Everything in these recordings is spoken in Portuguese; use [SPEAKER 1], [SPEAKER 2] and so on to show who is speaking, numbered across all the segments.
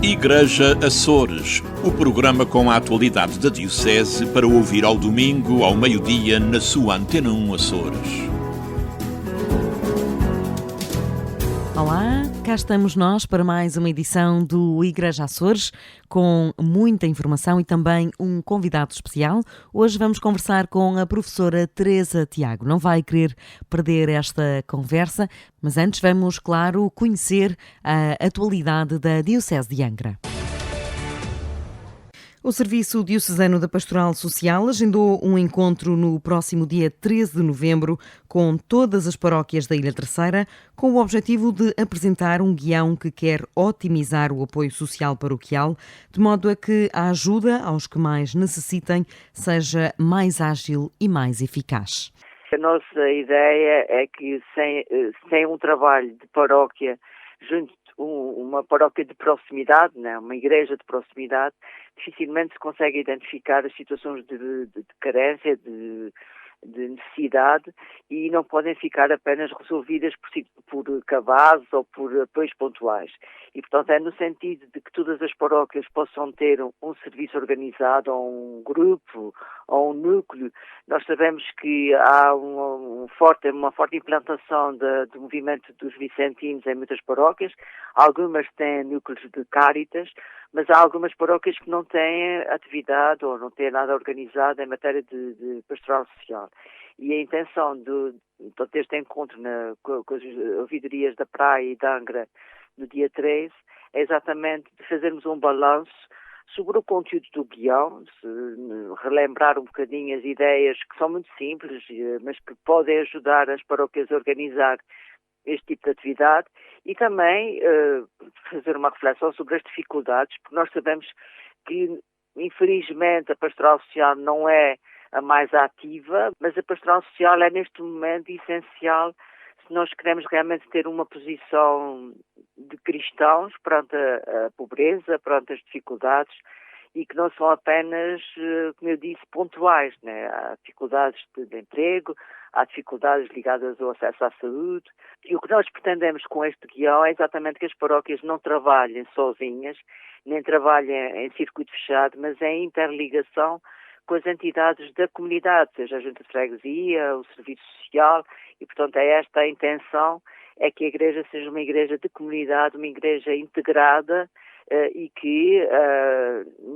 [SPEAKER 1] Igreja Açores, o programa com a atualidade da Diocese para ouvir ao domingo, ao meio-dia, na sua Antena 1 Açores.
[SPEAKER 2] Olá, cá estamos nós para mais uma edição do Igreja Açores, com muita informação e também um convidado especial. Hoje vamos conversar com a professora Teresa Tiago. Não vai querer perder esta conversa, mas antes vamos, claro, conhecer a atualidade da Diocese de Angra. O Serviço Diocesano da Pastoral Social agendou um encontro no próximo dia 13 de novembro com todas as paróquias da Ilha Terceira, com o objetivo de apresentar um guião que quer otimizar o apoio social paroquial, de modo a que a ajuda aos que mais necessitem seja mais ágil e mais eficaz.
[SPEAKER 3] A nossa ideia é que sem um trabalho de paróquia junto uma paróquia de proximidade, né, uma igreja de proximidade, dificilmente se consegue identificar as situações de carência, de necessidade, e não podem ficar apenas resolvidas por cabazes ou por apoios pontuais. E, portanto, é no sentido de que todas as paróquias possam ter um serviço organizado, ou um grupo, ou um núcleo. Nós sabemos que há uma forte implantação do movimento dos vicentinos em muitas paróquias. Algumas têm núcleos de Cáritas, mas há algumas paróquias que não têm atividade ou não têm nada organizado em matéria de pastoral social. E a intenção deste encontro com as ouvidorias da Praia e da Angra no dia 13 é exatamente de fazermos um balanço sobre o conteúdo do guião, relembrar um bocadinho as ideias que são muito simples, mas que podem ajudar as paróquias a organizar este tipo de atividade e também fazer uma reflexão sobre as dificuldades, porque nós sabemos que, infelizmente, a pastoral social não é a mais ativa, mas a pastoral social é neste momento essencial se nós queremos realmente ter uma posição de cristãos perante a pobreza, perante as dificuldades, e que não são apenas, como eu disse, pontuais, né? Há dificuldades de emprego, há dificuldades ligadas ao acesso à saúde, e o que nós pretendemos com este guião é exatamente que as paróquias não trabalhem sozinhas, nem trabalhem em circuito fechado, mas em interligação com as entidades da comunidade, seja a Junta de Freguesia, o Serviço Social, e portanto é esta a intenção, é que a Igreja seja uma igreja de comunidade, uma igreja integrada, e que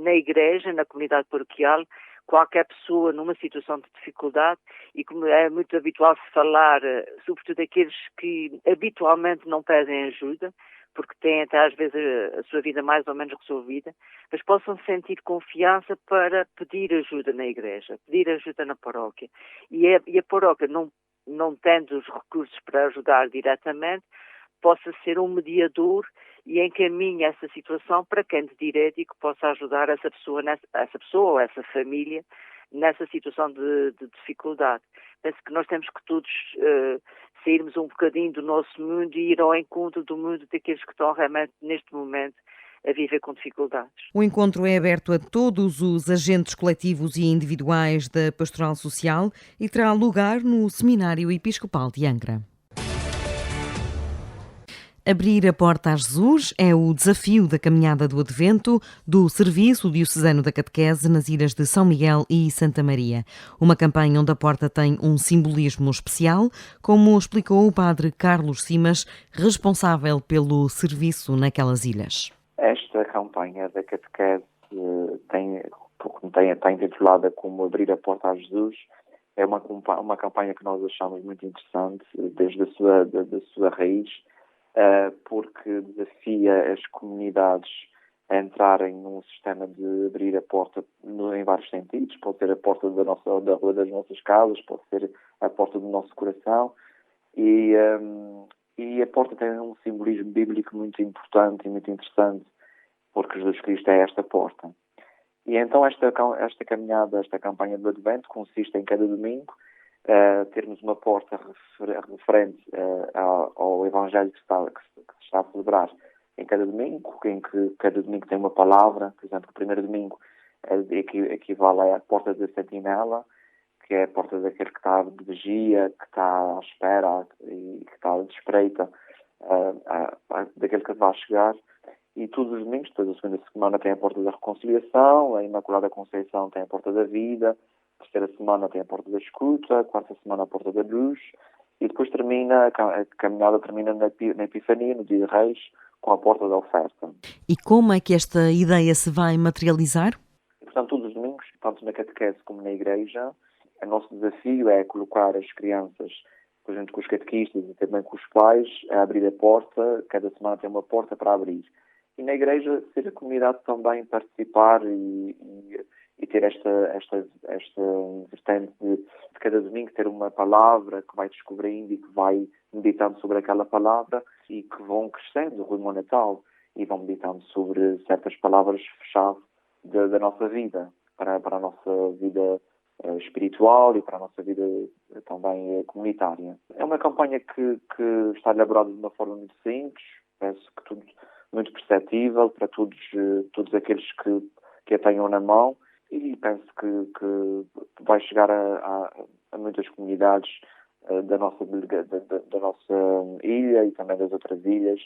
[SPEAKER 3] na igreja, na comunidade paroquial, qualquer pessoa numa situação de dificuldade, e como é muito habitual se falar, sobretudo aqueles que habitualmente não pedem ajuda, porque têm até às vezes a sua vida mais ou menos resolvida, mas possam sentir confiança para pedir ajuda na igreja, pedir ajuda na paróquia. E a paróquia, não tendo os recursos para ajudar diretamente, possa ser um mediador e encaminhe essa situação para quem de direito e que possa ajudar essa pessoa ou essa família nessa situação de dificuldade. Penso que nós temos que todos sairmos um bocadinho do nosso mundo e ir ao encontro do mundo daqueles que estão realmente neste momento a viver com dificuldades.
[SPEAKER 2] O encontro é aberto a todos os agentes coletivos e individuais da Pastoral Social e terá lugar no Seminário Episcopal de Angra. Abrir a porta a Jesus é o desafio da caminhada do Advento do Serviço Diocesano da Catequese nas ilhas de São Miguel e Santa Maria. Uma campanha onde a porta tem um simbolismo especial, como explicou o padre Carlos Simas, responsável pelo serviço naquelas ilhas.
[SPEAKER 4] Esta campanha da Catequese está intitulada como Abrir a Porta a Jesus. É uma campanha que nós achamos muito interessante desde da sua raiz, porque desafia as comunidades a entrarem num sistema de abrir a porta em vários sentidos. Pode ser a porta da rua das nossas casas, pode ser a porta do nosso coração. E a porta tem um simbolismo bíblico muito importante e muito interessante, porque Jesus Cristo é esta porta. E então esta caminhada, esta campanha do Advento consiste em cada domingo termos uma porta referente ao Evangelho que se está a celebrar em cada domingo, em que cada domingo tem uma palavra. Por exemplo, o primeiro domingo equivale à porta da sentinela, que é a porta daquele que está de vigia, que está à espera e que está de espreita daquele que vai chegar. E todos os domingos, depois a segunda semana tem a Porta da Reconciliação, a Imaculada Conceição tem a Porta da Vida, a terceira semana tem a Porta da Escuta, a quarta semana a Porta da Luz, e depois a caminhada termina na Epifania, no Dia de Reis, com a Porta da Oferta.
[SPEAKER 2] E como é que esta ideia se vai materializar?
[SPEAKER 4] E, portanto, todos os domingos, tanto na catequese como na igreja, o nosso desafio é colocar as crianças, junto com os catequistas e também com os pais, a abrir a porta. Cada semana tem uma porta para abrir. E na igreja, ser a comunidade também participar e ter esta vertente de cada domingo ter uma palavra que vai descobrindo e que vai meditando sobre aquela palavra e que vão crescendo rumo ao Natal e vão meditando sobre certas palavras-chave da nossa vida, para a nossa vida espiritual e para a nossa vida também comunitária. É uma campanha que está elaborada de uma forma muito simples, penso que tudo muito perceptível para todos aqueles que a tenham na mão, e penso que vai chegar a muitas comunidades da nossa ilha e também das outras ilhas.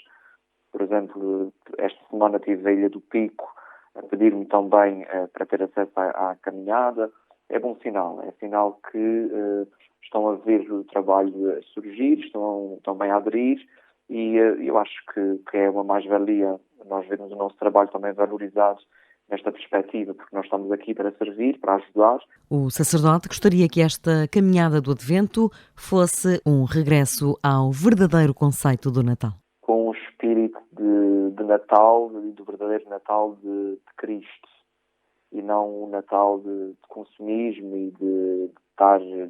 [SPEAKER 4] Por exemplo, esta semana tive a Ilha do Pico a pedir-me também para ter acesso à caminhada. É bom sinal, é sinal que estão a ver o trabalho a surgir, estão também a aderir, e eu acho que é uma mais-valia nós vermos o nosso trabalho também valorizado nesta perspectiva, porque nós estamos aqui para servir, para ajudar.
[SPEAKER 2] O sacerdote gostaria que esta caminhada do Advento fosse um regresso ao verdadeiro conceito do Natal.
[SPEAKER 4] Com o espírito de Natal e do verdadeiro Natal de Cristo, e não o Natal de consumismo e de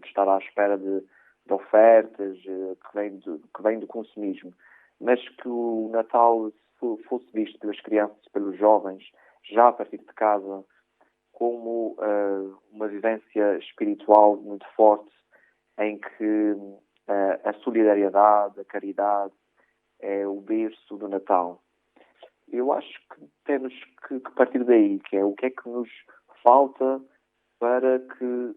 [SPEAKER 4] estar à espera de ofertas que vêm do consumismo, mas que o Natal fosse visto pelas crianças e pelos jovens, já a partir de casa, como uma vivência espiritual muito forte, em que a solidariedade, a caridade é o berço do Natal. Eu acho que temos que partir daí, que é o que é que nos falta para que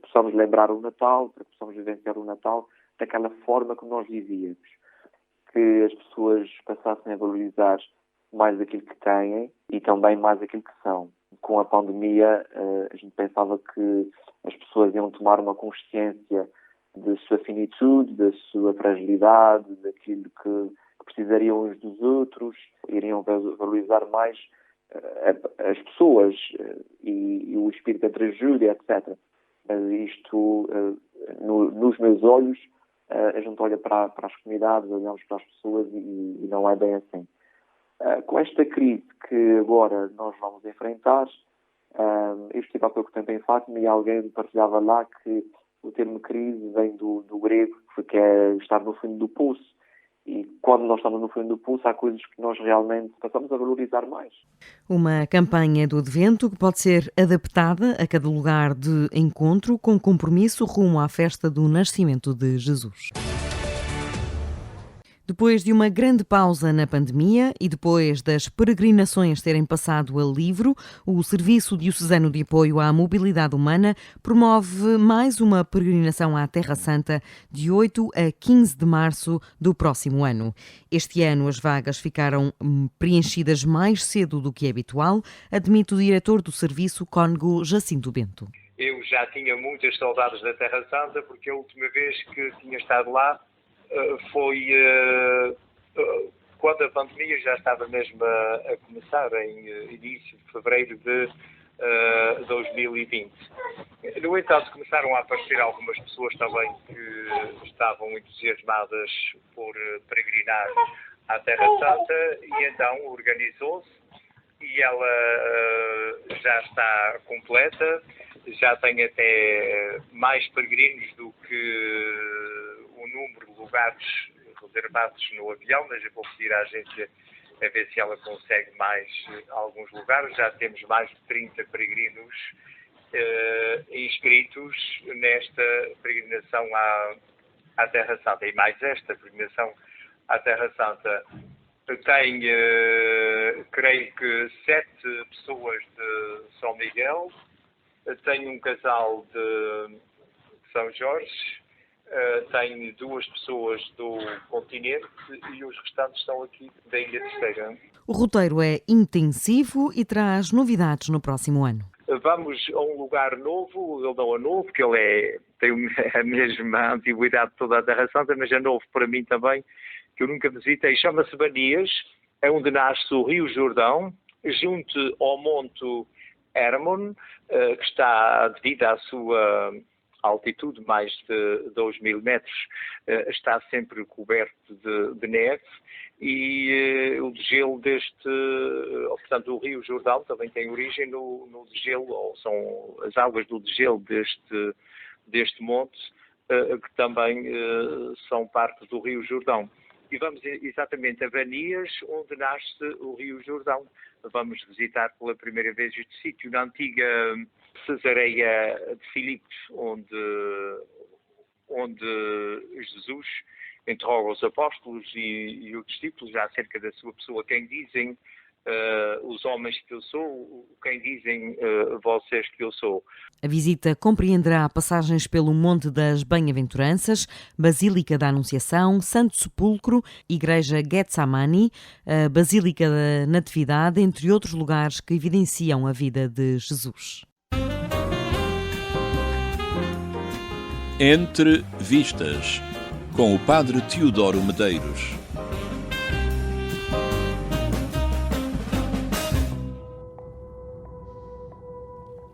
[SPEAKER 4] possamos lembrar o Natal, para que possamos vivenciar o Natal daquela forma que nós vivíamos. Que as pessoas passassem a valorizar mais aquilo que têm e também mais aquilo que são. Com a pandemia, a gente pensava que as pessoas iam tomar uma consciência da sua finitude, da sua fragilidade, daquilo que precisariam uns dos outros, iriam valorizar mais as pessoas e o espírito entre ajuda, etc. Isto, nos meus olhos, a gente olha para as comunidades, olhamos para as pessoas e não é bem assim. Com esta crise que agora nós vamos enfrentar, eu estive há pouco tempo em Fátima e alguém partilhava lá que o termo crise vem do grego, que é estar no fundo do poço. E quando nós estamos no fundo do poço, há coisas que nós realmente passamos a valorizar mais.
[SPEAKER 2] Uma campanha do Advento que pode ser adaptada a cada lugar de encontro, com compromisso rumo à festa do nascimento de Jesus. Depois de uma grande pausa na pandemia e depois das peregrinações terem passado a livro, o Serviço Diocesano de Apoio à Mobilidade Humana promove mais uma peregrinação à Terra Santa de 8 a 15 de março do próximo ano. Este ano as vagas ficaram preenchidas mais cedo do que é habitual, admite o diretor do serviço, cônego Jacinto Bento.
[SPEAKER 5] Eu já tinha muitas saudades da Terra Santa, porque a última vez que tinha estado lá foi quando a pandemia já estava mesmo a começar, em início de fevereiro de 2020. No entanto, começaram a aparecer algumas pessoas também que estavam entusiasmadas por peregrinar à Terra Santa, e então organizou-se, e ela já está completa, já tem até mais peregrinos do que o número de lugares reservados no avião, mas eu vou pedir à agência a ver se ela consegue mais alguns lugares. Já temos mais de 30 peregrinos inscritos nesta peregrinação à Terra Santa. E mais esta peregrinação à Terra Santa tem, creio que, 7 pessoas de São Miguel, tem um casal de São Jorge, tem 2 pessoas do continente e os restantes estão aqui da Ilha Terceira.
[SPEAKER 2] O roteiro é intensivo e traz novidades no próximo ano.
[SPEAKER 5] Vamos a um lugar novo, ele não é novo, porque ele tem a mesma antiguidade de toda a Terra Santa, mas é novo para mim também, que eu nunca visitei. Chama-se Banias, é onde nasce o Rio Jordão, junto ao Monte Hermon, que está, devido à sua altitude, mais de 2.000 metros, está sempre coberto de neve, e o degelo portanto, o Rio Jordão também tem origem no degelo, ou são as águas do degelo deste monte, que também são parte do Rio Jordão. E vamos exatamente a Banias, onde nasce o Rio Jordão. Vamos visitar pela primeira vez este sítio, na antiga Cesareia de Filipos, onde Jesus interroga os apóstolos e os discípulos acerca da sua pessoa. Quem dizem os homens que eu sou, quem dizem vocês que eu sou.
[SPEAKER 2] A visita compreenderá passagens pelo Monte das Bem-aventuranças, Basílica da Anunciação, Santo Sepulcro, Igreja Getsemani, a Basílica da Natividade, entre outros lugares que evidenciam a vida de Jesus.
[SPEAKER 1] Entre Vistas, com o Padre Teodoro Medeiros.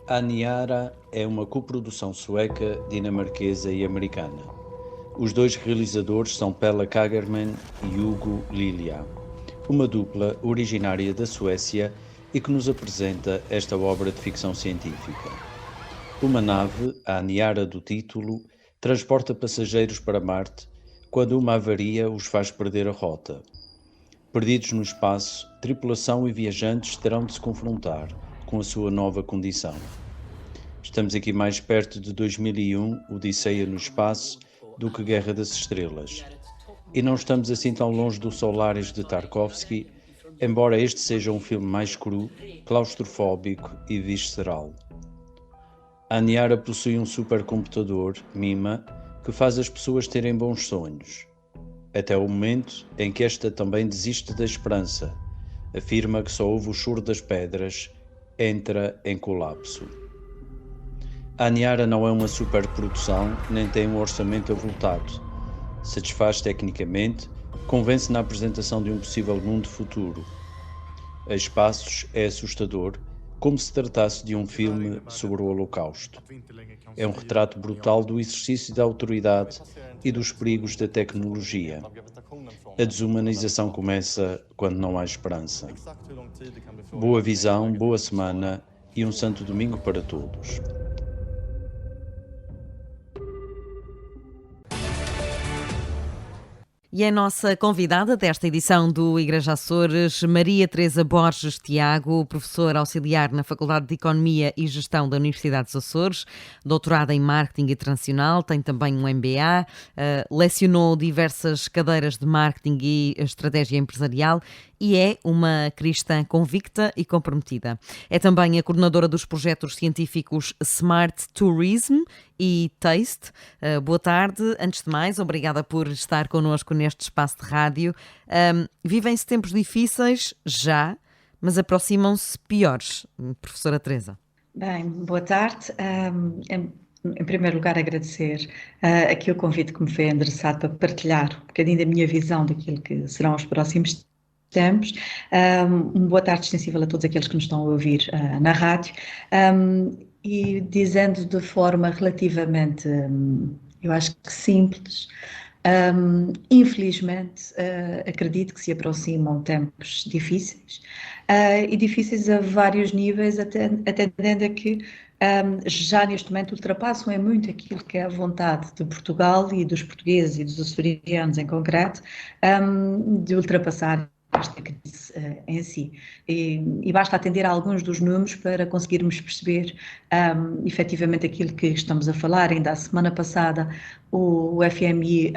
[SPEAKER 6] Aniara é uma coprodução sueca, dinamarquesa e americana. Os 2 realizadores são Pella Kagerman e Hugo Lilja, uma dupla originária da Suécia e que nos apresenta esta obra de ficção científica. Uma nave, a Aniara do título, transporta passageiros para Marte quando uma avaria os faz perder a rota. Perdidos no espaço, tripulação e viajantes terão de se confrontar com a sua nova condição. Estamos aqui mais perto de 2001, Odisseia no espaço, do que Guerra das Estrelas. E não estamos assim tão longe do Solaris de Tarkovsky, embora este seja um filme mais cru, claustrofóbico e visceral. A Aniara possui um supercomputador, Mima, que faz as pessoas terem bons sonhos. Até o momento em que esta também desiste da esperança, afirma que só ouve o choro das pedras, entra em colapso. A Aniara não é uma superprodução, nem tem um orçamento avultado. Satisfaz tecnicamente, convence na apresentação de um possível mundo futuro. A espaços é assustador, como se tratasse de um filme sobre o Holocausto. É um retrato brutal do exercício da autoridade e dos perigos da tecnologia. A desumanização começa quando não há esperança. Boa visão, boa semana e um santo domingo para todos.
[SPEAKER 2] E a nossa convidada desta edição do Igreja Açores, Maria Teresa Borges Tiago, professora auxiliar na Faculdade de Economia e Gestão da Universidade dos Açores, doutorada em Marketing Internacional, tem também um MBA, lecionou diversas cadeiras de Marketing e Estratégia Empresarial e é uma cristã convicta e comprometida. É também a coordenadora dos projetos científicos Smart Tourism e Taste. Boa tarde. Antes de mais, obrigada por estar connosco neste espaço de rádio. Vivem-se tempos difíceis já, mas aproximam-se piores. Professora Teresa.
[SPEAKER 7] Bem, boa tarde. Em primeiro lugar, agradecer aqui o convite que me foi endereçado para partilhar um bocadinho da minha visão daquilo que serão os próximos tempos. Uma boa tarde extensível a todos aqueles que nos estão a ouvir na rádio. E dizendo de forma relativamente, eu acho que simples, infelizmente, acredito que se aproximam tempos difíceis, e difíceis a vários níveis, até dentro que já neste momento ultrapassam é muito aquilo que é a vontade de Portugal e dos portugueses e dos açorianos em concreto, de ultrapassar esta crise em si. E basta atender a alguns dos números para conseguirmos perceber efetivamente aquilo que estamos a falar. Ainda a semana passada o FMI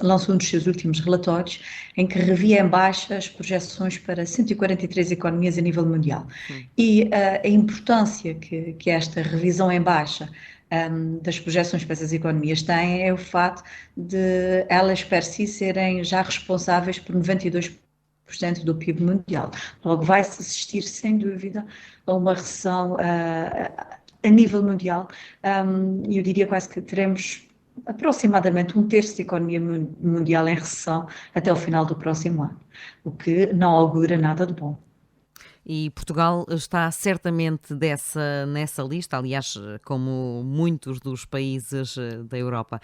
[SPEAKER 7] lançou um dos seus últimos relatórios em que revia em baixa as projeções para 143 economias a nível mundial. E a importância que esta revisão em baixa das projeções que essas economias têm é o facto de elas per si serem já responsáveis por 92% do PIB mundial. Logo vai-se assistir, sem dúvida, a uma recessão a nível mundial. Eu diria quase que teremos aproximadamente 1/3 da economia mundial em recessão até o final do próximo ano, o que não augura nada de bom.
[SPEAKER 2] E Portugal está certamente nessa lista, aliás, como muitos dos países da Europa.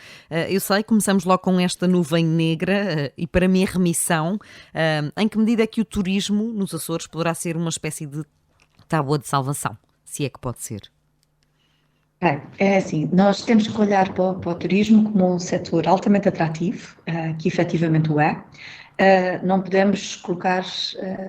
[SPEAKER 2] Eu sei, começamos logo com esta nuvem negra e para mim a remissão. Em que medida é que o turismo nos Açores poderá ser uma espécie de tábua de salvação, se é que pode ser?
[SPEAKER 7] É assim, nós temos que olhar para o turismo como um setor altamente atrativo, que efetivamente o é. Não podemos colocar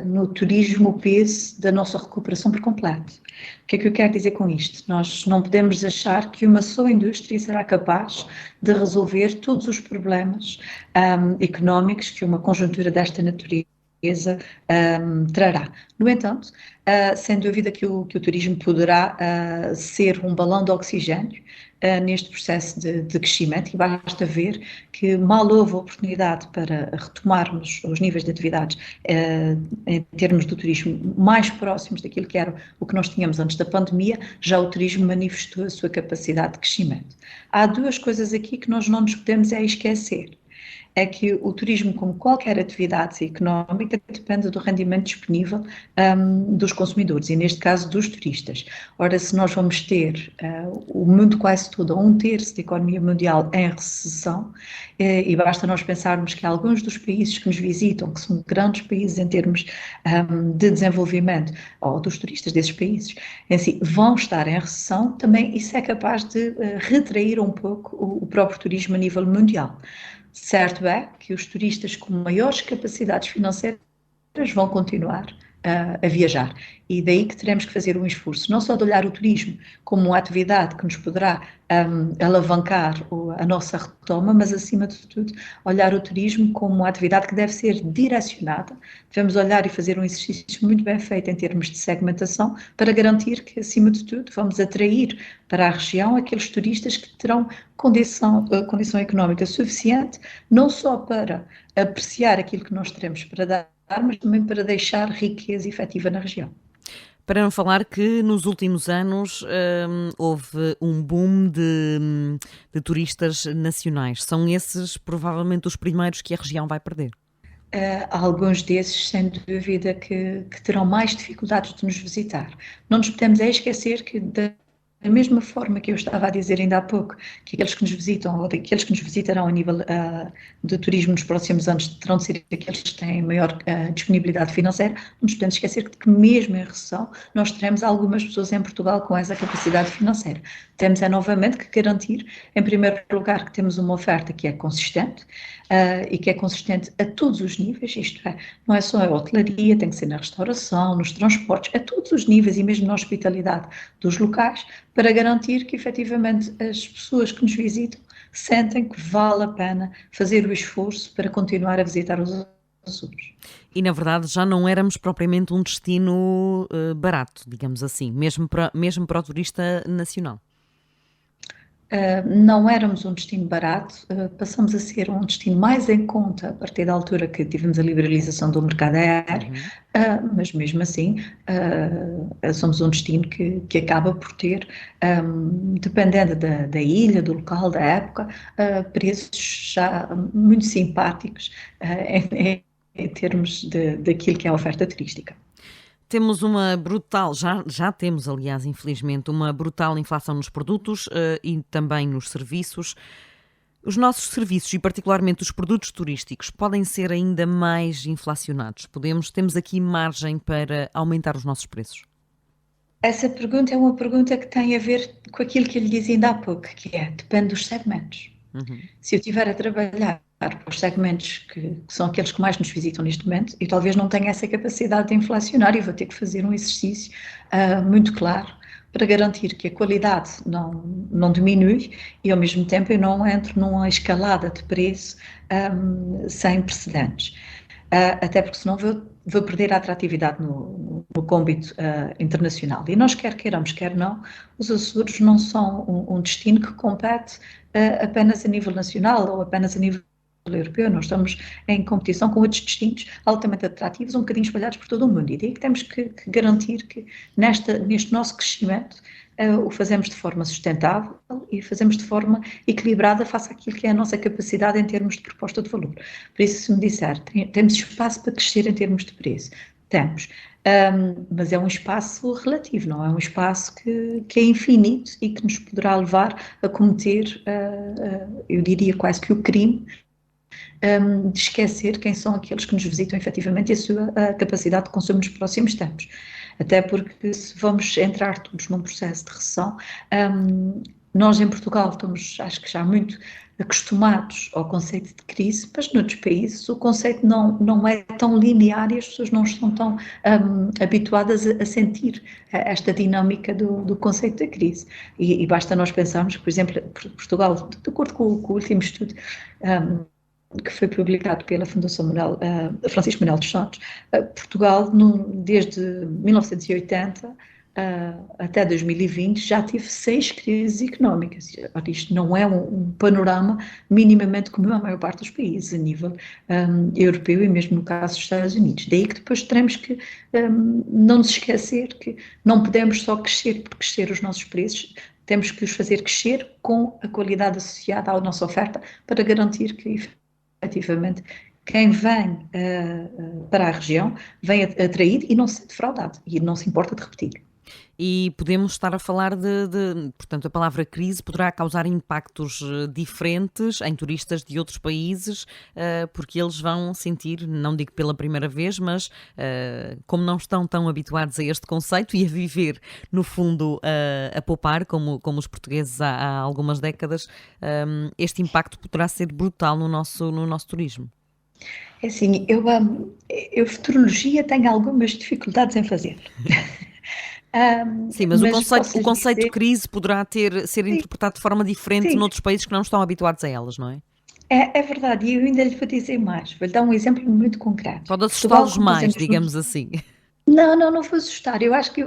[SPEAKER 7] no turismo o peso da nossa recuperação por completo. O que é que eu quero dizer com isto? Nós não podemos achar que uma só indústria será capaz de resolver todos os problemas económicos que uma conjuntura desta natureza trará. No entanto, sem dúvida que o turismo poderá ser um balão de oxigênio neste processo de crescimento, e basta ver que mal houve oportunidade para retomarmos os níveis de atividades em termos do turismo mais próximos daquilo que era o que nós tínhamos antes da pandemia, já o turismo manifestou a sua capacidade de crescimento. Há duas coisas aqui que nós não nos podemos esquecer. É que o turismo, como qualquer atividade económica, depende do rendimento disponível dos consumidores, e neste caso dos turistas. Ora, se nós vamos ter o mundo quase todo, 1/3 da economia mundial em recessão, e basta nós pensarmos que alguns dos países que nos visitam, que são grandes países em termos de desenvolvimento, ou dos turistas desses países, em si, vão estar em recessão, também isso é capaz de retrair um pouco o próprio turismo a nível mundial. Certo é que os turistas com maiores capacidades financeiras vão continuar a viajar, e daí que teremos que fazer um esforço, não só de olhar o turismo como uma atividade que nos poderá alavancar a nossa retoma, mas acima de tudo olhar o turismo como uma atividade que deve ser direcionada. Devemos olhar e fazer um exercício muito bem feito em termos de segmentação para garantir que, acima de tudo, vamos atrair para a região aqueles turistas que terão condição económica suficiente, não só para apreciar aquilo que nós teremos para dar, mas também para deixar riqueza efetiva na região.
[SPEAKER 2] Para não falar que nos últimos anos houve um boom de turistas nacionais. São esses provavelmente os primeiros que a região vai perder.
[SPEAKER 7] Alguns desses, sem dúvida, que terão mais dificuldades de nos visitar. Não nos podemos esquecer que da mesma forma que eu estava a dizer ainda há pouco, que aqueles que nos visitam ou daqueles que nos visitarão a nível de turismo nos próximos anos terão de ser aqueles que têm maior disponibilidade financeira, não nos podemos esquecer que mesmo em recessão nós teremos algumas pessoas em Portugal com essa capacidade financeira. Temos novamente que garantir, em primeiro lugar, que temos uma oferta que é consistente e que é consistente a todos os níveis, isto é, não é só a hotelaria, tem que ser na restauração, nos transportes, a todos os níveis e mesmo na hospitalidade dos locais, para garantir que efetivamente as pessoas que nos visitam sentem que vale a pena fazer o esforço para continuar a visitar os Açores.
[SPEAKER 2] E na verdade já não éramos propriamente um destino barato, digamos assim, mesmo para o turista nacional.
[SPEAKER 7] Não éramos um destino barato, passamos a ser um destino mais em conta a partir da altura que tivemos a liberalização do mercado aéreo, mas mesmo assim somos um destino que acaba por ter, dependendo da ilha, do local, da época, preços já muito simpáticos em termos daquilo que é a oferta turística.
[SPEAKER 2] Temos uma brutal, já temos, aliás, infelizmente, uma brutal inflação nos produtos e também nos serviços. Os nossos serviços, e particularmente os produtos turísticos, podem ser ainda mais inflacionados? Temos aqui margem para aumentar os nossos preços?
[SPEAKER 7] Essa pergunta é uma pergunta que tem a ver com aquilo que eu lhe dizia ainda há pouco, que depende dos segmentos. Se eu estiver a trabalhar para os segmentos que são aqueles que mais nos visitam neste momento, eu talvez não tenha essa capacidade de inflacionar e vou ter que fazer um exercício muito claro para garantir que a qualidade não diminui e ao mesmo tempo eu não entro numa escalada de preço sem precedentes. até porque senão vou perder a atratividade no âmbito internacional. E nós, quer queiramos, quer não, os Açores não são um destino que compete apenas a nível nacional ou apenas a nível europeu. Nós estamos em competição com outros destinos altamente atrativos, um bocadinho espalhados por todo o mundo. E daí que temos que garantir que neste nosso crescimento o fazemos de forma sustentável e fazemos de forma equilibrada face àquilo que é a nossa capacidade em termos de proposta de valor. Por isso, se me disser, temos espaço para crescer em termos de preço? Temos. Mas é um espaço relativo, não é um espaço que é infinito e que nos poderá levar a cometer, eu diria quase que o crime, de esquecer quem são aqueles que nos visitam efetivamente e a sua capacidade de consumo nos próximos tempos. Até porque se vamos entrar todos num processo de recessão, nós em Portugal estamos, acho que já muito acostumados ao conceito de crise, mas noutros países o conceito não é tão linear e as pessoas não estão tão habituadas a sentir esta dinâmica do conceito da crise. E basta nós pensarmos que, por exemplo, Portugal, de acordo com o último estudo que foi publicado pela Fundação Francisco Manuel dos Santos, Portugal, desde 1980 até 2020, já teve 6 crises económicas. Isto não é um panorama minimamente comum à maior parte dos países, a nível europeu e mesmo no caso dos Estados Unidos. Daí que depois teremos que não nos esquecer que não podemos só crescer por crescer os nossos preços, temos que os fazer crescer com a qualidade associada à nossa oferta para garantir que efetivamente quem vem para a região vem atraído e não se sente defraudado e não se importa de repetir.
[SPEAKER 2] E podemos estar a falar portanto, a palavra crise poderá causar impactos diferentes em turistas de outros países, porque eles vão sentir, não digo pela primeira vez, mas como não estão tão habituados a este conceito e a viver, no fundo, a poupar, como os portugueses há algumas décadas, este impacto poderá ser brutal no nosso turismo.
[SPEAKER 7] É assim, eu futurologia tenho algumas dificuldades em fazer.
[SPEAKER 2] Sim, mas o conceito de crise poderá ser interpretado de forma diferente noutros países que não estão habituados a elas, não é?
[SPEAKER 7] É verdade, e eu ainda lhe vou dizer mais. Vou-lhe dar um exemplo muito concreto.
[SPEAKER 2] Pode assustá-los mais, digamos assim.
[SPEAKER 7] Não vou assustar. Eu acho que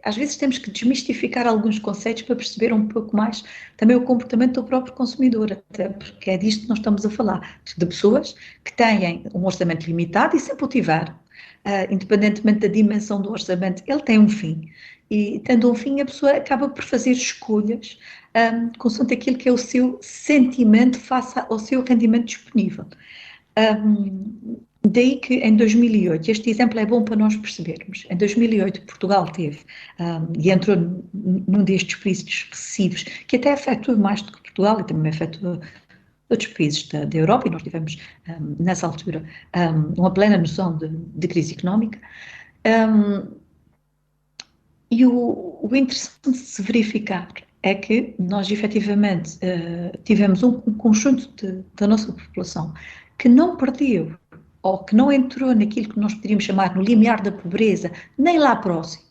[SPEAKER 7] às vezes temos que desmistificar alguns conceitos para perceber um pouco mais também o comportamento do próprio consumidor, até porque é disto que nós estamos a falar, de pessoas que têm um orçamento limitado e sempre o tiveram. Independentemente da dimensão do orçamento, ele tem um fim. E tendo um fim, a pessoa acaba por fazer escolhas consoante aquilo que é o seu sentimento face ao seu rendimento disponível. Daí que em 2008, este exemplo é bom para nós percebermos, em 2008 Portugal teve, e entrou num destes países recessivos, que até afetou mais do que Portugal e também afetou outros países da Europa, e nós tivemos, nessa altura, uma plena noção de crise económica. E o interessante de se verificar é que nós, efetivamente, tivemos um conjunto da nossa população que não perdeu, ou que não entrou naquilo que nós poderíamos chamar no limiar da pobreza, nem lá próximo,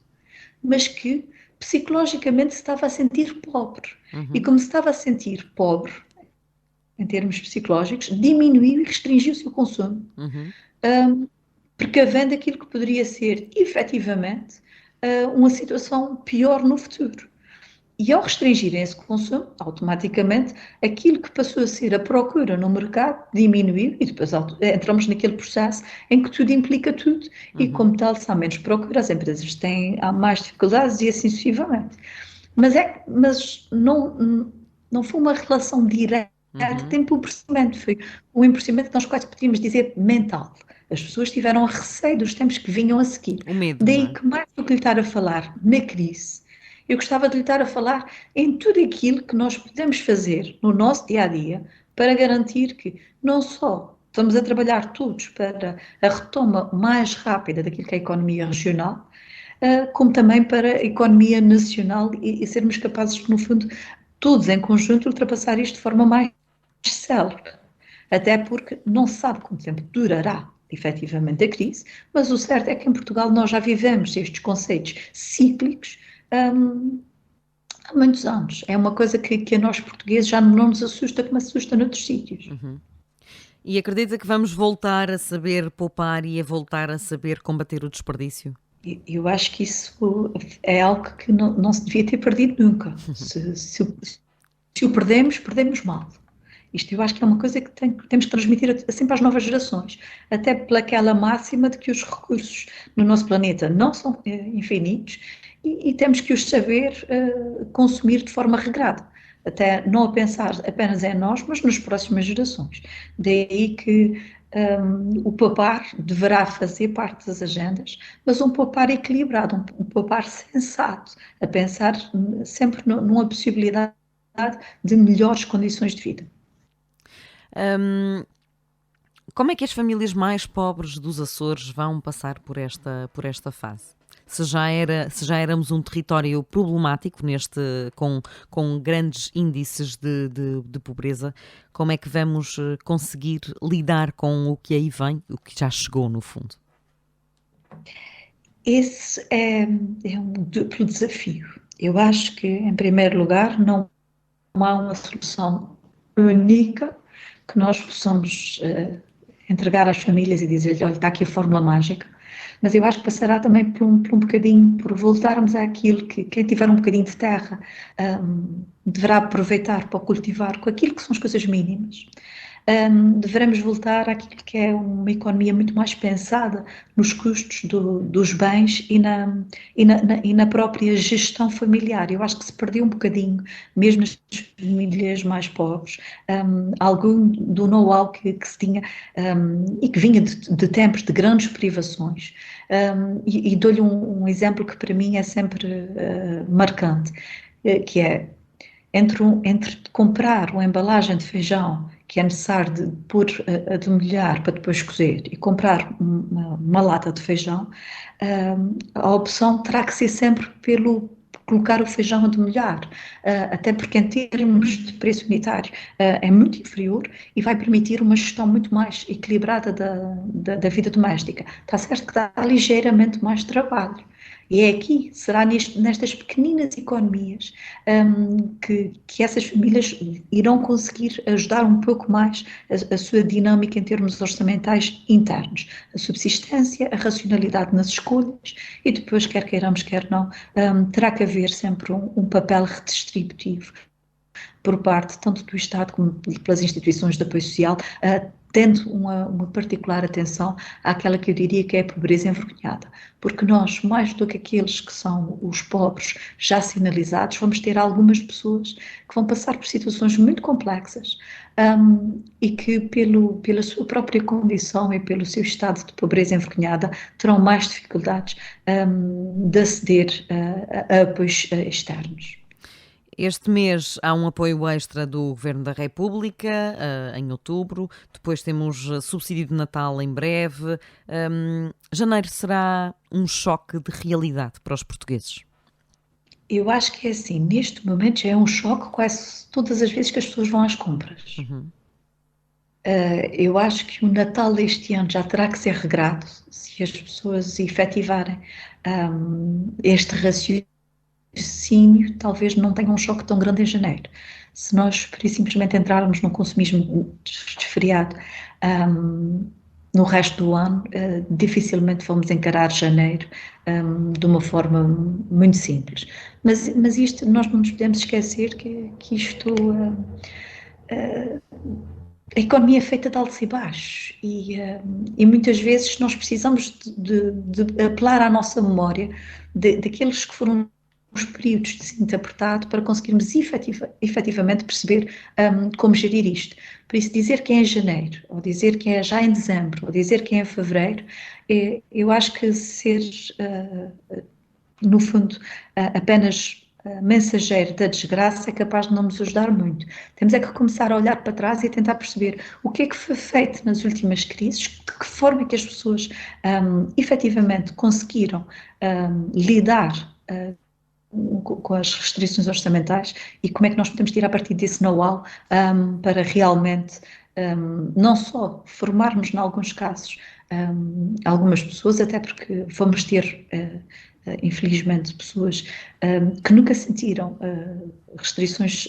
[SPEAKER 7] mas que psicologicamente se estava a sentir pobre. Uhum. E como se estava a sentir pobre, em termos psicológicos, diminuiu e restringiu o seu consumo, precavendo aquilo que poderia ser, efetivamente, uma situação pior no futuro. E ao restringirem esse consumo, automaticamente, aquilo que passou a ser a procura no mercado diminuiu e depois entramos naquele processo em que tudo implica tudo e, como tal, se há menos procura, as empresas há mais dificuldades e assim sucessivamente. Mas não foi uma relação direta de empobrecimento, foi um empobrecimento que nós quase podíamos dizer mental. As pessoas tiveram receio dos tempos que vinham a seguir.
[SPEAKER 2] O medo,
[SPEAKER 7] daí que mais do que lhe estar a falar na crise, eu gostava de lhe estar a falar em tudo aquilo que nós podemos fazer no nosso dia-a-dia para garantir que não só estamos a trabalhar todos para a retoma mais rápida daquilo que é a economia regional, como também para a economia nacional e sermos capazes de, no fundo, todos em conjunto, ultrapassar isto de forma mais célere. Até porque não se sabe quanto tempo durará efetivamente a crise, mas o certo é que em Portugal nós já vivemos estes conceitos cíclicos há muitos anos. É uma coisa que a nós portugueses já não nos assusta como assusta noutros sítios.
[SPEAKER 2] E acredita que vamos voltar a saber poupar e a voltar a saber combater o desperdício?
[SPEAKER 7] Eu acho que isso é algo que não se devia ter perdido nunca. Se o perdemos, perdemos mal. Isto eu acho que é uma coisa que temos que transmitir sempre às novas gerações, até pelaquela máxima de que os recursos no nosso planeta não são infinitos e temos que os saber consumir de forma regrada, até não a pensar apenas em nós, mas nas próximas gerações. Daí que o poupar deverá fazer parte das agendas, mas um poupar equilibrado, um poupar sensato, a pensar sempre numa possibilidade de melhores condições de vida.
[SPEAKER 2] Como é que as famílias mais pobres dos Açores vão passar por esta fase? Se já éramos um território problemático com grandes índices de pobreza, como é que vamos conseguir lidar com o que aí vem, o que já chegou no fundo?
[SPEAKER 7] Esse é um duplo desafio. Eu acho que, em primeiro lugar, não há uma solução única que nós possamos entregar às famílias e dizer-lhe, olha, está aqui a fórmula mágica, mas eu acho que passará também por um bocadinho, por voltarmos àquilo que quem tiver um bocadinho de terra deverá aproveitar para cultivar com aquilo que são as coisas mínimas. Devemos voltar àquilo que é uma economia muito mais pensada nos custos dos bens e na própria gestão familiar. Eu acho que se perdeu um bocadinho, mesmo nas famílias mais pobres, algum do know-how que se tinha e que vinha de tempos de grandes privações. E dou-lhe um exemplo que para mim é sempre marcante, que é entre comprar uma embalagem de feijão que é necessário de pôr a demolhar para depois cozer e comprar uma lata de feijão, a opção terá que ser sempre pelo colocar o feijão a demolhar, até porque em termos de preço unitário é muito inferior e vai permitir uma gestão muito mais equilibrada da vida doméstica. Está certo que dá ligeiramente mais trabalho. E é aqui, será nestas pequeninas economias que essas famílias irão conseguir ajudar um pouco mais a sua dinâmica em termos orçamentais internos, a subsistência, a racionalidade nas escolhas e depois, quer queiramos, quer não, terá que haver sempre um papel redistributivo por parte tanto do Estado como pelas instituições de apoio social, tendo uma particular atenção àquela que eu diria que é a pobreza envergonhada, porque nós, mais do que aqueles que são os pobres já sinalizados, vamos ter algumas pessoas que vão passar por situações muito complexas e que pela sua própria condição e pelo seu estado de pobreza envergonhada terão mais dificuldades de aceder a apoios externos.
[SPEAKER 2] Este mês há um apoio extra do Governo da República, em outubro, depois temos subsídio de Natal em breve. Janeiro será um choque de realidade para os portugueses?
[SPEAKER 7] Eu acho que é assim, neste momento já é um choque quase todas as vezes que as pessoas vão às compras.
[SPEAKER 2] Uhum.
[SPEAKER 7] Eu acho que o Natal deste ano já terá que ser regrado, se as pessoas efetivarem este raciocínio, talvez não tenha um choque tão grande em janeiro. Se nós, por isso, simplesmente entrarmos num consumismo desfreado no resto do ano, dificilmente vamos encarar janeiro de uma forma muito simples. Mas isto, nós não nos podemos esquecer que isto... a economia é feita de altos e baixos e muitas vezes nós precisamos de apelar à nossa memória daqueles que foram os períodos de se interpretado para conseguirmos efetivamente perceber como gerir isto. Por isso, dizer que é em janeiro, ou dizer que é já em dezembro, ou dizer que é em fevereiro, eu acho que ser, no fundo, apenas mensageiro da desgraça é capaz de não nos ajudar muito. Temos é que começar a olhar para trás e a tentar perceber o que é que foi feito nas últimas crises, de que forma é que as pessoas efetivamente conseguiram lidar com as restrições orçamentais e como é que nós podemos tirar partido desse know-how para realmente não só formarmos, em alguns casos, algumas pessoas, até porque vamos ter, infelizmente, pessoas que nunca sentiram restrições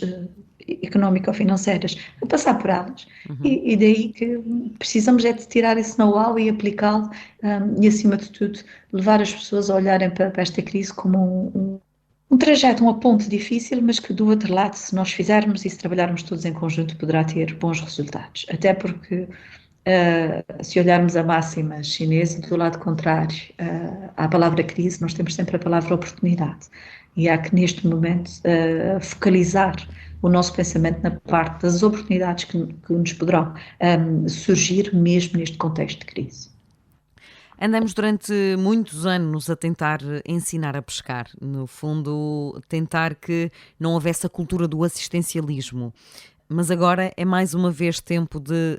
[SPEAKER 7] económico-financeiras, a passar por elas. E daí que precisamos é de tirar esse know-how e aplicá-lo, e acima de tudo levar as pessoas a olharem para esta crise como um trajeto, um ponto difícil, mas que do outro lado, se nós fizermos e se trabalharmos todos em conjunto, poderá ter bons resultados. Até porque, se olharmos a máxima chinesa, do lado contrário, à palavra crise, nós temos sempre a palavra oportunidade. E há que, neste momento, focalizar o nosso pensamento na parte das oportunidades que nos poderão surgir mesmo neste contexto de crise.
[SPEAKER 2] Andamos durante muitos anos a tentar ensinar a pescar, no fundo, tentar que não houvesse a cultura do assistencialismo. Mas agora é mais uma vez tempo de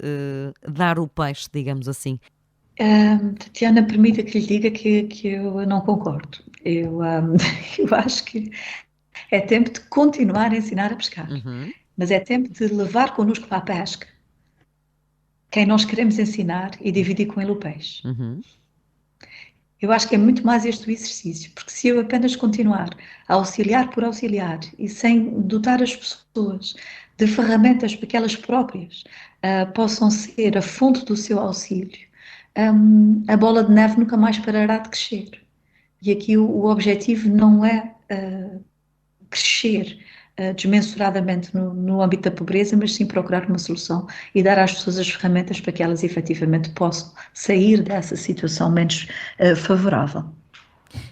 [SPEAKER 2] dar o peixe, digamos assim.
[SPEAKER 7] Tatiana, permita que lhe diga que eu não concordo. Eu acho que é tempo de continuar a ensinar a pescar, mas é tempo de levar connosco para a pesca quem nós queremos ensinar e dividir com ele o peixe. Eu acho que é muito mais este o exercício, porque se eu apenas continuar a auxiliar por auxiliar e sem dotar as pessoas de ferramentas para que elas próprias possam ser a fonte do seu auxílio, a bola de neve nunca mais parará de crescer. E aqui o objetivo não é crescer desmensuradamente no âmbito da pobreza, mas sim procurar uma solução e dar às pessoas as ferramentas para que elas efetivamente possam sair dessa situação menos favorável.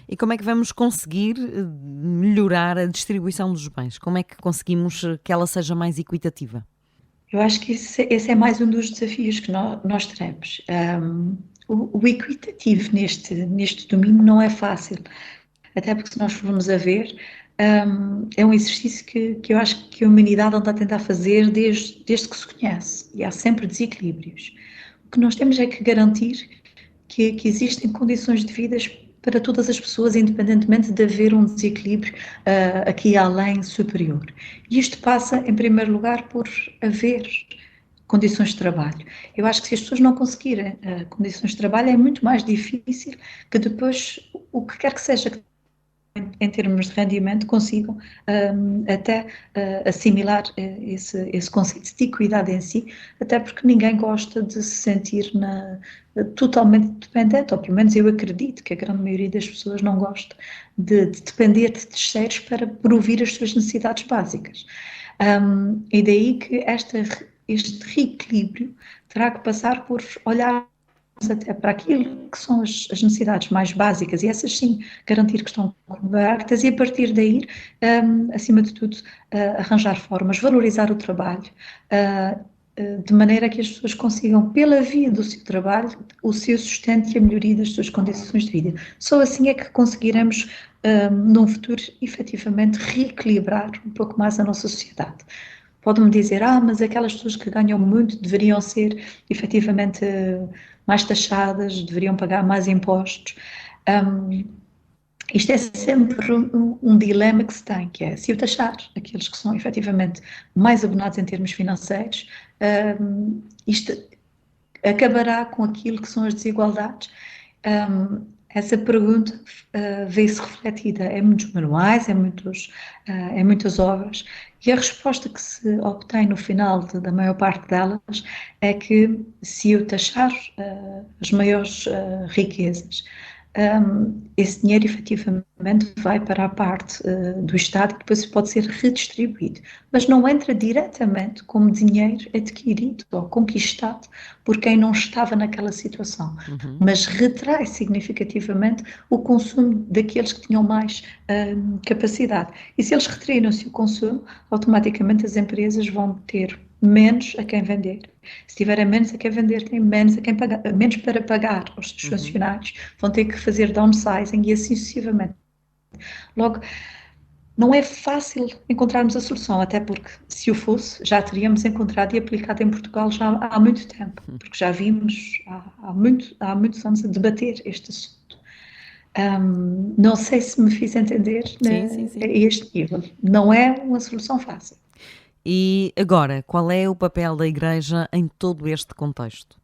[SPEAKER 2] E como é que vamos conseguir melhorar a distribuição dos bens? Como é que conseguimos que ela seja mais equitativa?
[SPEAKER 7] Eu acho que esse é mais um dos desafios que nós teremos. O equitativo neste domínio não é fácil, até porque se nós formos a ver, é um exercício que eu acho que a humanidade anda a tentar fazer desde que se conhece, e há sempre desequilíbrios. O que nós temos é que garantir que existem condições de vida para todas as pessoas, independentemente de haver um desequilíbrio aqui além superior. E isto passa, em primeiro lugar, por haver condições de trabalho. Eu acho que se as pessoas não conseguirem condições de trabalho, é muito mais difícil que depois, o que quer que seja em termos de rendimento, consigam até assimilar esse conceito de equidade em si, até porque ninguém gosta de se sentir totalmente dependente, ou pelo menos eu acredito que a grande maioria das pessoas não gosta de depender de terceiros para provir as suas necessidades básicas. E daí que este reequilíbrio terá que passar por olhar até para aquilo que são as necessidades mais básicas, e essas sim, garantir que estão cobertas, e a partir daí, acima de tudo, arranjar formas, valorizar o trabalho, de maneira que as pessoas consigam, pela via do seu trabalho, o seu sustento e a melhoria das suas condições de vida. Só assim é que conseguiremos, num futuro, efetivamente reequilibrar um pouco mais a nossa sociedade. Pode-me dizer, mas aquelas pessoas que ganham muito deveriam ser efetivamente mais taxadas, deveriam pagar mais impostos. Isto é sempre um dilema que se tem, que é, se eu taxar aqueles que são efetivamente mais abonados em termos financeiros, isto acabará com aquilo que são as desigualdades. Essa pergunta vê-se refletida em muitos manuais, em muitas obras, e a resposta que se obtém no final da maior parte delas é que se eu taxar as maiores riquezas, esse dinheiro efetivamente vai para a parte do Estado e depois pode ser redistribuído, mas não entra diretamente como dinheiro adquirido ou conquistado por quem não estava naquela situação, mas retrai significativamente o consumo daqueles que tinham mais capacidade. E se eles retraíram-se o consumo, automaticamente as empresas vão ter menos a quem vender. Se tiverem menos a quem vender, têm menos a quem pagar, menos para pagar aos seus funcionários, vão ter que fazer downsizing e assim sucessivamente. Logo, não é fácil encontrarmos a solução, até porque se o fosse, já teríamos encontrado e aplicado em Portugal já há muito tempo, porque já vimos há muitos anos a debater este assunto. Não sei se me fiz entender a este nível. Não é uma solução fácil.
[SPEAKER 2] E agora, qual é o papel da Igreja em todo este contexto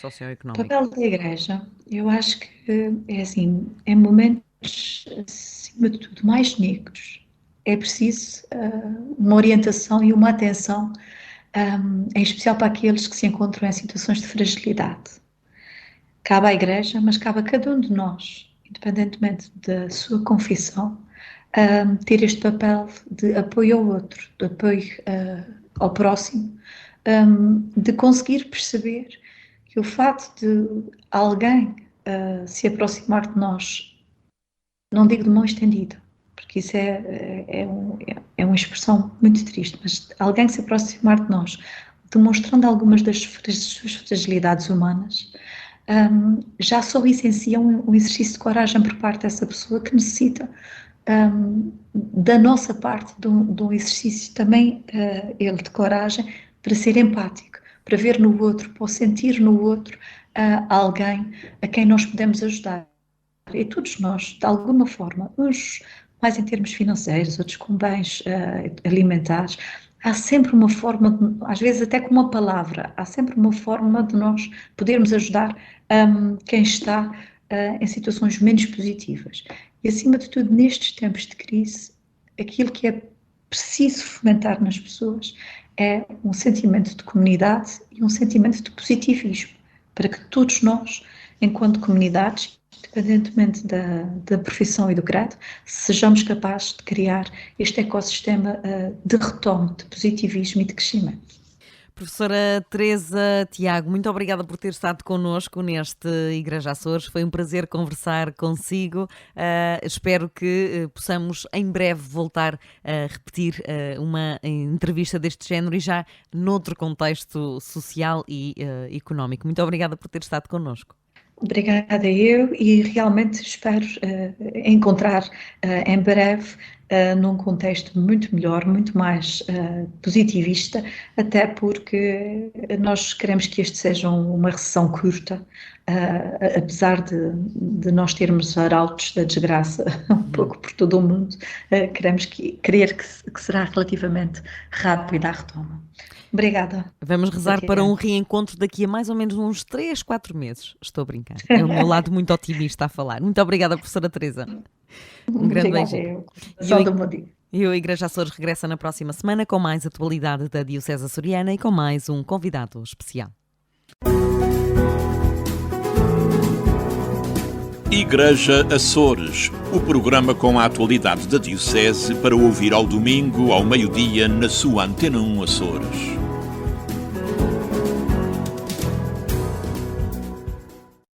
[SPEAKER 2] socioeconómico?
[SPEAKER 7] O papel da Igreja, eu acho que é assim, em momentos, acima de tudo, mais negros, é preciso uma orientação e uma atenção, em especial para aqueles que se encontram em situações de fragilidade. Cabe à Igreja, mas cabe a cada um de nós, independentemente da sua confissão, ter este papel de apoio ao outro, de apoio ao próximo, de conseguir perceber que o facto de alguém se aproximar de nós, não digo de mão estendida, porque isso é uma expressão muito triste, mas alguém se aproximar de nós, demonstrando algumas das suas fragilidades humanas, já só licencia um exercício de coragem por parte dessa pessoa que necessita da nossa parte de um exercício também, ele de coragem, para ser empático, para ver no outro, para sentir no outro alguém a quem nós podemos ajudar. E todos nós, de alguma forma, uns mais em termos financeiros, outros com bens alimentares, há sempre uma forma, às vezes até com uma palavra, há sempre uma forma de nós podermos ajudar quem está em situações menos positivas. E, acima de tudo, nestes tempos de crise, aquilo que é preciso fomentar nas pessoas é um sentimento de comunidade e um sentimento de positivismo, para que todos nós, enquanto comunidades, independentemente da profissão e do credo, sejamos capazes de criar este ecossistema de retome, de positivismo e de crescimento.
[SPEAKER 2] Professora Teresa Tiago, muito obrigada por ter estado connosco neste Igreja Açores. Foi um prazer conversar consigo. Espero que possamos em breve voltar a repetir uma entrevista deste género e já noutro contexto social e económico. Muito obrigada por ter estado connosco.
[SPEAKER 7] Obrigada eu, e realmente espero encontrar em breve num contexto muito melhor, muito mais positivista, até porque nós queremos que este seja uma recessão curta, apesar de nós termos arautos da desgraça um pouco por todo o mundo, queremos crer que será relativamente rápida a retoma. Obrigada.
[SPEAKER 2] Vamos rezar para um reencontro daqui a mais ou menos uns 3, 4 meses. Estou a brincar. É o meu lado muito otimista a falar. Muito obrigada, professora Teresa. Um grande beijinho. E o Igreja Açores regressa na próxima semana com mais atualidade da Diocese Açoriana e com mais um convidado especial.
[SPEAKER 1] Igreja Açores, o programa com a atualidade da Diocese para ouvir ao domingo, ao meio-dia, na sua Antena 1 Açores.